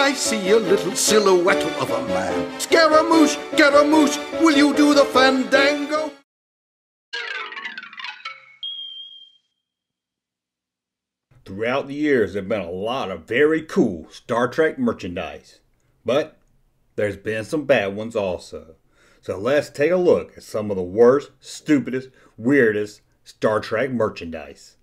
I see a little silhouette of a man. Scaramouche, Scaramouche, will you do the fandango? Throughout the years, there have been a lot of very cool Star Trek merchandise, but there's been some bad ones also. So let's take a look at some of the worst, stupidest, weirdest Star Trek merchandise.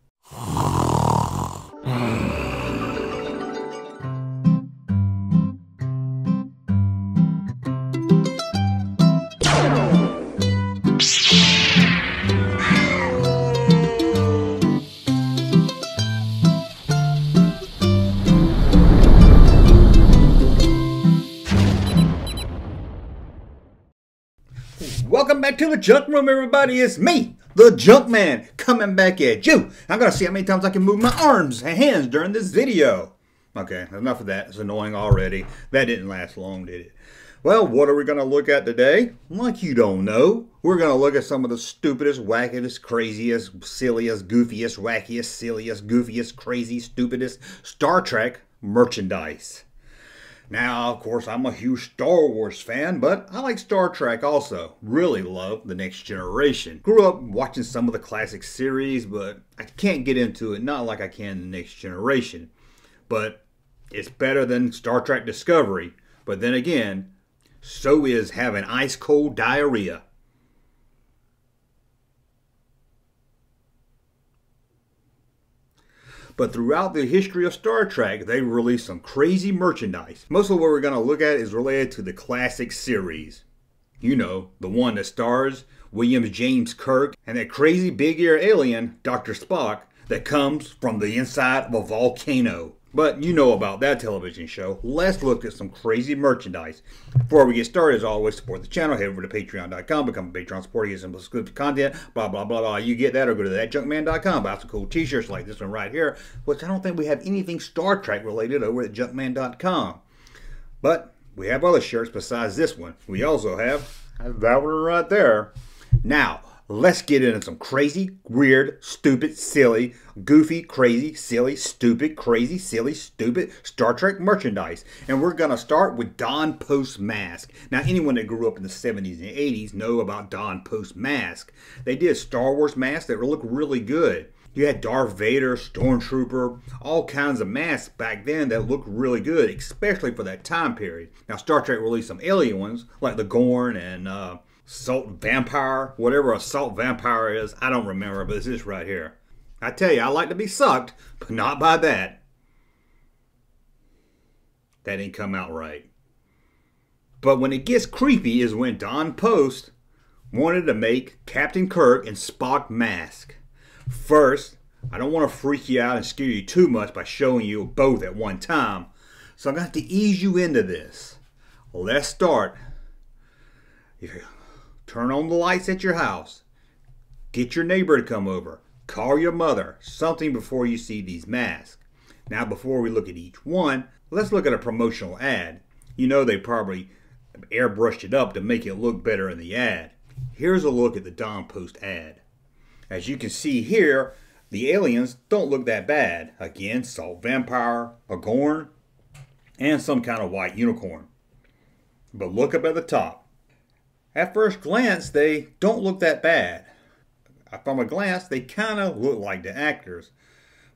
Welcome back to the Junk Room, everybody. It's me, the Junkman, coming back at you. I'm going to see how many times I can move my arms and hands during this video. Okay, enough of that. It's annoying already. That didn't last long, did it? Well, what are we going to look at today? Like you don't know. We're going to look at some of the stupidest, wackiest, craziest, silliest, goofiest, wackiest, silliest, goofiest, crazy, stupidest Star Trek merchandise. Now, of course, I'm a huge Star Wars fan, but I like Star Trek also. Really love The Next Generation. Grew up watching some of the classic series, but I can't get into it, not like I can The Next Generation. But it's better than Star Trek Discovery. But then again, so is having ice-cold diarrhea. But throughout the history of Star Trek, they released some crazy merchandise. Most of what we're going to look at is related to the classic series. You know, the one that stars William James Kirk and that crazy big-ear alien, Dr. Spock, that comes from the inside of a volcano. But you know about that television show. Let's look at some crazy merchandise. Before we get started, as always, support the channel. Head over to patreon.com, become a Patreon supporter, get some exclusive content, blah, blah, blah, blah. You get that, or go to thatjunkman.com, buy some cool t-shirts like this one right here, which I don't think we have anything Star Trek related over at junkman.com. But we have other shirts besides this one. We also have that one right there. Now, let's get into some crazy, weird, stupid, silly, goofy, crazy, silly, stupid, crazy, silly, stupid Star Trek merchandise. And we're going to start with Don Post mask. Now, anyone that grew up in the 70s and 80s know about Don Post mask. They did Star Wars masks that look really good. You had Darth Vader, Stormtrooper, all kinds of masks back then that looked really good, especially for that time period. Now, Star Trek released some alien ones, like the Gorn and Salt Vampire, whatever a Salt Vampire is, I don't remember, but it's this right here. I tell you, I like to be sucked, but not by that. That didn't come out right. But when it gets creepy is when Don Post wanted to make Captain Kirk and Spock mask. First, I don't want to freak you out and scare you too much by showing you both at one time, so I'm going to have to ease you into this. Let's start. Turn on the lights at your house. Get your neighbor to come over. Call your mother. Something before you see these masks. Now, before we look at each one, let's look at a promotional ad. You know they probably airbrushed it up to make it look better in the ad. Here's a look at the Don Post ad. As you can see here, the aliens don't look that bad. Again, Salt Vampire, a Gorn, and some kind of white unicorn. But look up at the top. At first glance, they don't look that bad. From a glance, they kind of look like the actors.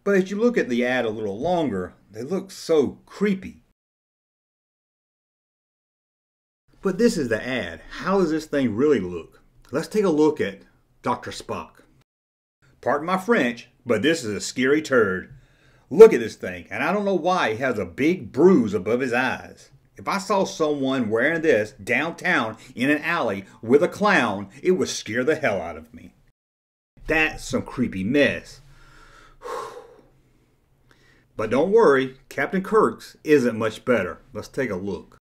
But as you look at the ad a little longer, they look so creepy. But this is the ad. How does this thing really look? Let's take a look at Dr. Spock. Pardon my French, but this is a scary turd. Look at this thing, and I don't know why he has a big bruise above his eyes. If I saw someone wearing this downtown in an alley with a clown, it would scare the hell out of me. That's some creepy mess. But don't worry, Captain Kirk's isn't much better. Let's take a look.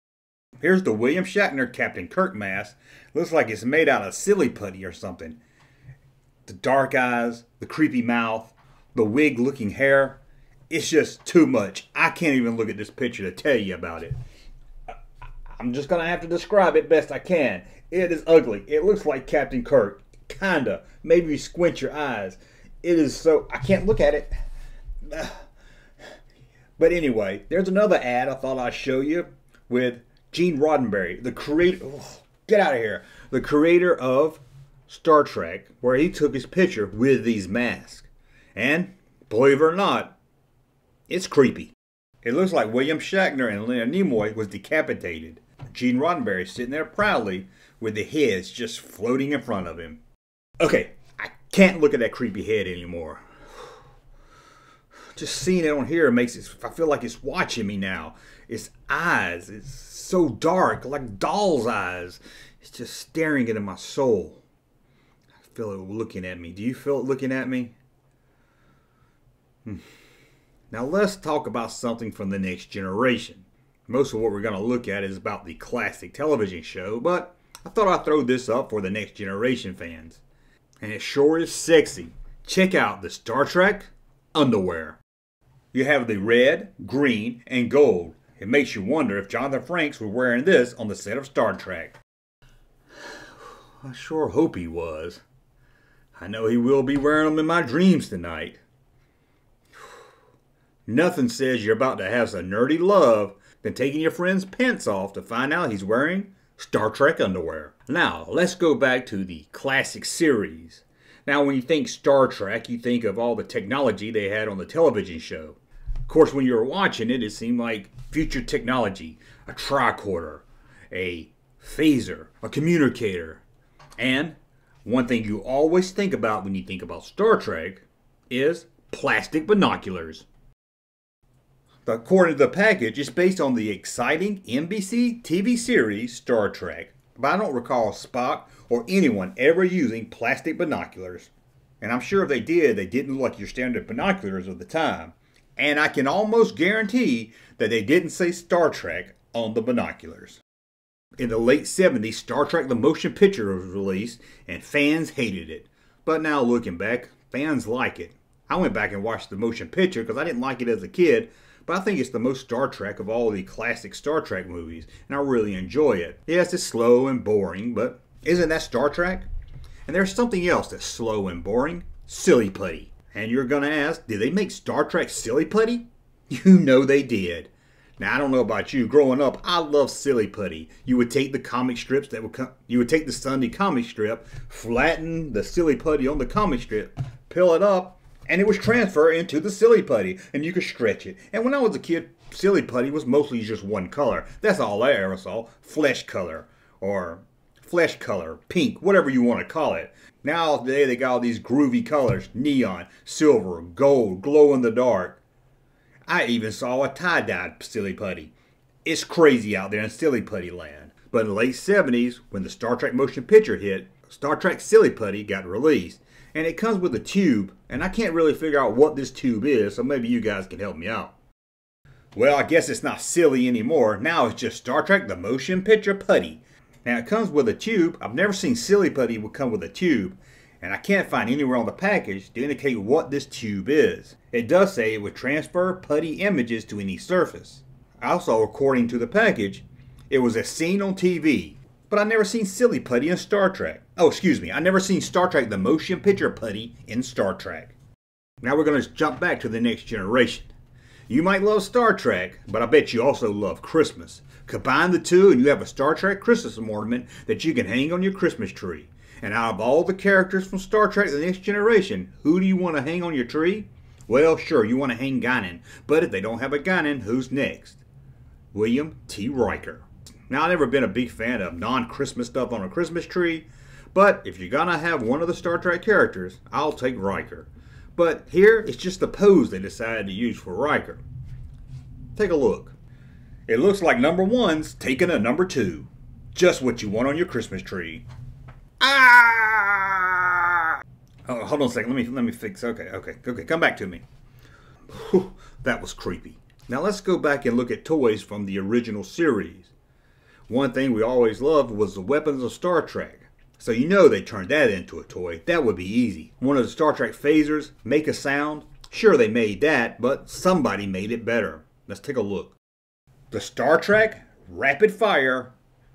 Here's the William Shatner Captain Kirk mask. Looks like it's made out of silly putty or something. The dark eyes, the creepy mouth, the wig-looking hair. It's just too much. I can't even look at this picture to tell you about it. I'm just going to have to describe it best I can. It is ugly. It looks like Captain Kirk. Kinda. Maybe you squint your eyes. It is so... I can't look at it. But anyway, there's another ad I thought I'd show you with Gene Roddenberry, the creator, get out of here, the creator of Star Trek, where he took his picture with these masks. And, believe it or not, it's creepy. It looks like William Shatner and Leonard Nimoy was decapitated. Gene Roddenberry sitting there proudly with the heads just floating in front of him. Okay, I can't look at that creepy head anymore. Just seeing it on here makes it, I feel like it's watching me now. Its eyes, it's so dark, like doll's eyes. It's just staring into my soul. I feel it looking at me. Do you feel it looking at me? Now let's talk about something from the next generation. Most of what we're going to look at is about the classic television show, but I thought I'd throw this up for the next generation fans. And it sure is sexy. Check out the Star Trek underwear. You have the red, green, and gold. It makes you wonder if Jonathan Frakes was wearing this on the set of Star Trek. I sure hope he was. I know he will be wearing them in my dreams tonight. Nothing says you're about to have some nerdy love than taking your friend's pants off to find out he's wearing Star Trek underwear. Now, let's go back to the classic series. Now, when you think Star Trek, you think of all the technology they had on the television show. Of course, when you were watching it, it seemed like future technology, a tricorder, a phaser, a communicator. And one thing you always think about when you think about Star Trek is plastic binoculars. According to the package, it's based on the exciting NBC TV series Star Trek. But I don't recall Spock or anyone ever using plastic binoculars. And I'm sure if they did, they didn't look like your standard binoculars of the time. And I can almost guarantee that they didn't say Star Trek on the binoculars. In the late 70s, Star Trek the Motion Picture was released and fans hated it. But now looking back, fans like it. I went back and watched the motion picture because I didn't like it as a kid, but I think it's the most Star Trek of all the classic Star Trek movies, and I really enjoy it. Yes, it's slow and boring, but isn't that Star Trek? And there's something else that's slow and boring, silly putty. And you're going to ask, did they make Star Trek silly putty? You know they did. Now, I don't know about you. Growing up, I loved silly putty. You would take the comic strips that would come, you would take the Sunday comic strip, flatten the silly putty on the comic strip, peel it up, and it was transferred into the silly putty, and you could stretch it. And when I was a kid, silly putty was mostly just one color. That's all I ever saw. Flesh color, or flesh color, pink, whatever you want to call it. Now today they got all these groovy colors, neon, silver, gold, glow in the dark. I even saw a tie-dye silly putty. It's crazy out there in silly putty land. But in the late 70s, when the Star Trek motion picture hit, Star Trek silly putty got released. And it comes with a tube, and I can't really figure out what this tube is, so maybe you guys can help me out. Well, I guess it's not silly anymore. Now it's just Star Trek the Motion Picture Putty. Now it comes with a tube. I've never seen silly putty would come with a tube, and I can't find anywhere on the package to indicate what this tube is. It does say it would transfer putty images to any surface. Also, according to the package, it was as seen on TV. But I've never seen silly putty in Star Trek. Oh, excuse me, I've never seen Star Trek the Motion Picture Putty in Star Trek. Now we're going to jump back to the next generation. You might love Star Trek, but I bet you also love Christmas. Combine the two and you have a Star Trek Christmas ornament that you can hang on your Christmas tree. And out of all the characters from Star Trek The Next Generation, who do you want to hang on your tree? Well, sure, you want to hang Guinan, but if they don't have a Guinan, who's next? William T. Riker. Now, I've never been a big fan of non-Christmas stuff on a Christmas tree, but if you're gonna have one of the Star Trek characters, I'll take Riker. But here, it's just the pose they decided to use for Riker. Take a look. It looks like number one's taking a number two. Just what you want on your Christmas tree. Ah! Oh, hold on a second. Let me fix. Okay. Come back to me. Whew, that was creepy. Now let's go back and look at toys from the original series. One thing we always loved was the weapons of Star Trek. So you know they turned that into a toy. That would be easy. One of the Star Trek phasers, make a sound. Sure, they made that, but somebody made it better. Let's take a look. The Star Trek Rapid Fire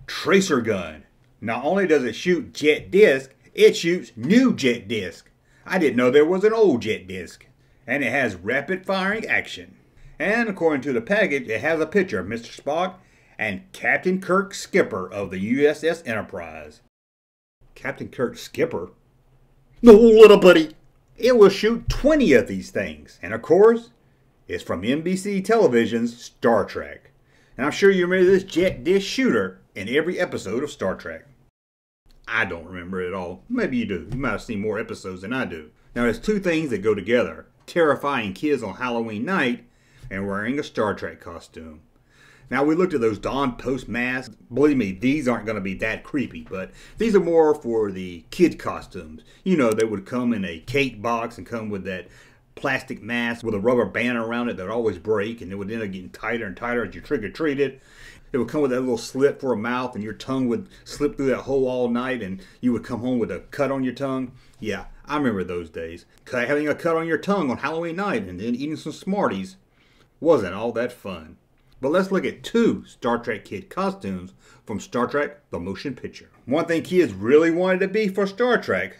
Tracer Gun. Not only does it shoot jet disc, it shoots new jet disc. I didn't know there was an old jet disc. And it has rapid firing action. And according to the package, it has a picture of Mr. Spock and Captain Kirk, skipper of the USS Enterprise. Captain Kirk, skipper? No, little buddy. It will shoot 20 of these things. And of course, it's from NBC Television's Star Trek. And I'm sure you remember this jet dish shooter in every episode of Star Trek. I don't remember it all. Maybe you do. You might have seen more episodes than I do. Now, there's two things that go together. Terrifying kids on Halloween night and wearing a Star Trek costume. Now, we looked at those Dawn Post masks. Believe me, these aren't going to be that creepy, but these are more for the kid costumes. You know, they would come in a cake box and come with that plastic mask with a rubber band around it that would always break, and it would end up getting tighter and tighter as you trick-or-treated. It would come with that little slit for a mouth, and your tongue would slip through that hole all night, and you would come home with a cut on your tongue. Yeah, I remember those days. Having a cut on your tongue on Halloween night and then eating some Smarties wasn't all that fun. But let's look at two Star Trek kid costumes from Star Trek the Motion Picture. One thing kids really wanted to be for Star Trek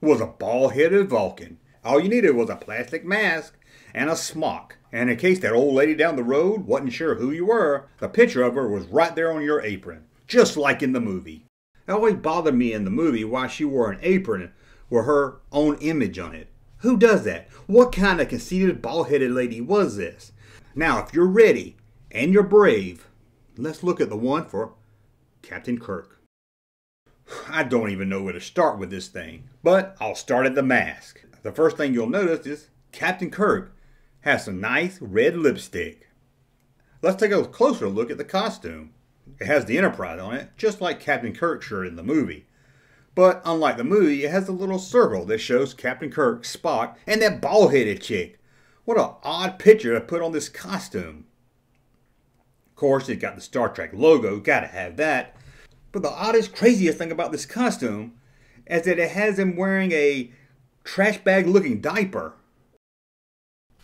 was a bald-headed Vulcan. All you needed was a plastic mask and a smock. And in case that old lady down the road wasn't sure who you were, the picture of her was right there on your apron, just like in the movie. It always bothered me in the movie why she wore an apron with her own image on it. Who does that? What kind of conceited bald-headed lady was this? Now, if you're ready and you're brave, let's look at the one for Captain Kirk. I don't even know where to start with this thing, but I'll start at the mask. The first thing you'll notice is Captain Kirk has some nice red lipstick. Let's take a closer look at the costume. It has the Enterprise on it, just like Captain Kirk's shirt in the movie. But unlike the movie, it has a little circle that shows Captain Kirk, Spock, and that bald-headed chick. What an odd picture to put on this costume. Of course, it's got the Star Trek logo, gotta have that. But the oddest, craziest thing about this costume is that it has him wearing a trash bag looking diaper.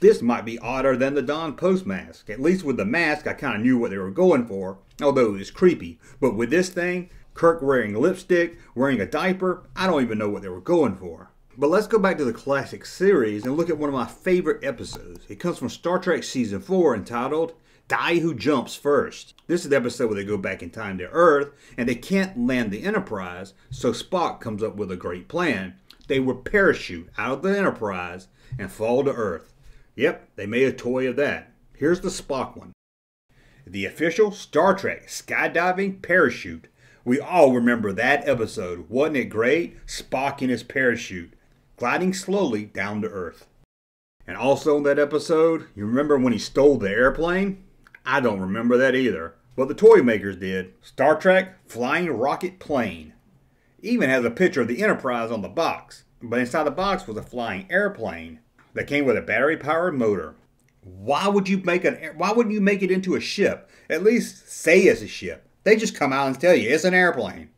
This might be odder than the Dawn Post mask. At least with the mask, I kind of knew what they were going for, although it was creepy. But with this thing, Kirk wearing lipstick, wearing a diaper, I don't even know what they were going for. But let's go back to the classic series and look at one of my favorite episodes. It comes from Star Trek Season 4 entitled Die Who Jumps First. This is the episode where they go back in time to Earth and they can't land the Enterprise, so Spock comes up with a great plan. They would parachute out of the Enterprise and fall to Earth. Yep, they made a toy of that. Here's the Spock one. The official Star Trek skydiving parachute. We all remember that episode. Wasn't it great? Spock in his parachute, gliding slowly down to Earth. And also in that episode, you remember when he stole the airplane? I don't remember that either, but the toy makers did. Star Trek Flying Rocket Plane. Even has a picture of the Enterprise on the box, but inside the box was a flying airplane that came with a battery-powered motor. Why wouldn't you make it into a ship? At least say it's a ship. They just come out and tell you it's an airplane.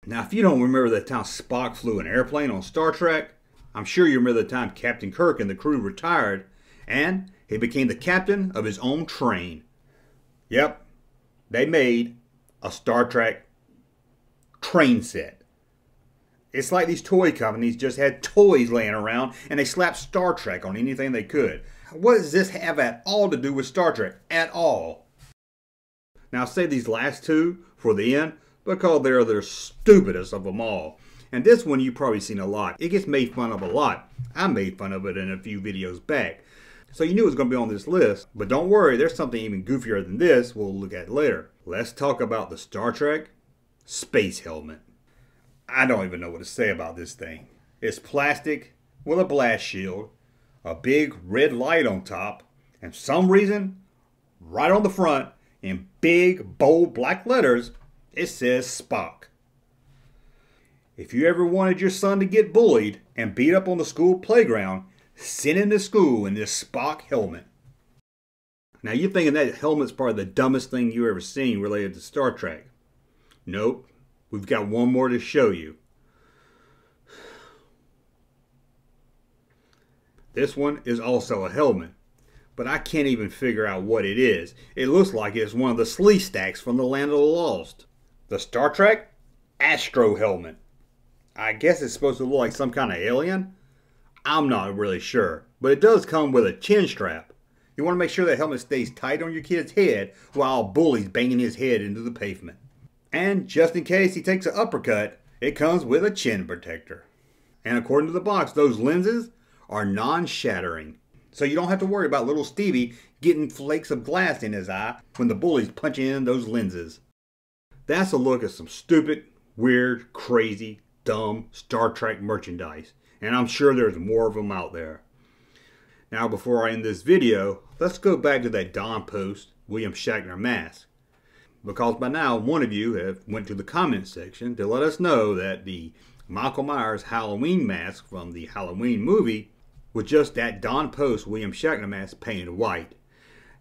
Now, if you don't remember the time Spock flew an airplane on Star Trek, I'm sure you remember the time Captain Kirk and the crew retired, and he became the captain of his own train. Yep, they made a Star Trek train set. It's like these toy companies just had toys laying around and they slapped Star Trek on anything they could. What does this have at all to do with Star Trek? At all. Now, I'll save these last two for the end because they're the stupidest of them all. And this one you've probably seen a lot. It gets made fun of a lot. I made fun of it in a few videos back. So you knew it was going to be on this list. But don't worry, there's something even goofier than this we'll look at later. Let's talk about the Star Trek space helmet. I don't even know what to say about this thing. It's plastic with a blast shield, a big red light on top, and for some reason, right on the front, in big, bold black letters, it says Spock. If you ever wanted your son to get bullied and beat up on the school playground, send him to school in this Spock helmet. Now you're thinking that helmet's probably the dumbest thing you've ever seen related to Star Trek. Nope. We've got one more to show you. This one is also a helmet, but I can't even figure out what it is. It looks like it's one of the slee stacks from the Land of the Lost. The Star Trek Astro helmet. I guess it's supposed to look like some kind of alien. I'm not really sure, but it does come with a chin strap. You want to make sure that helmet stays tight on your kid's head while bullies banging his head into the pavement. And just in case he takes an uppercut, it comes with a chin protector. And according to the box, those lenses are non-shattering. So you don't have to worry about little Stevie getting flakes of glass in his eye when the bullies punch in those lenses. That's a look at some stupid, weird, crazy, dumb Star Trek merchandise. And I'm sure there's more of them out there. Now before I end this video, let's go back to that Don Post William Shatner mask. Because by now one of you have went to the comment section to let us know that the Michael Myers Halloween mask from the Halloween movie was just that Don Post William Shatner mask painted white.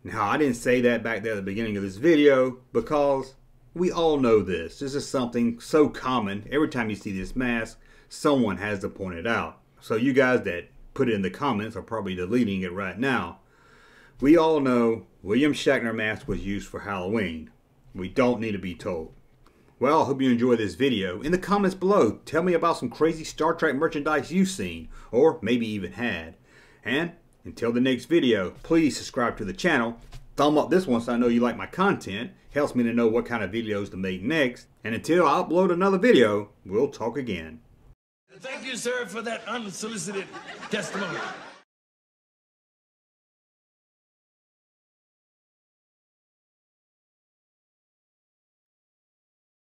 Now I didn't say that back there at the beginning of this video because we all know this. This is something so common. Every time you see this mask, someone has to point it out. So you guys that put it in the comments are probably deleting it right now. We all know William Shatner mask was used for Halloween. We don't need to be told. Well, I hope you enjoyed this video. In the comments below, tell me about some crazy Star Trek merchandise you've seen, or maybe even had. And until the next video, please subscribe to the channel. Thumb up this one so I know you like my content. Helps me to know what kind of videos to make next. And until I upload another video, we'll talk again. Thank you, sir, for that unsolicited testimony.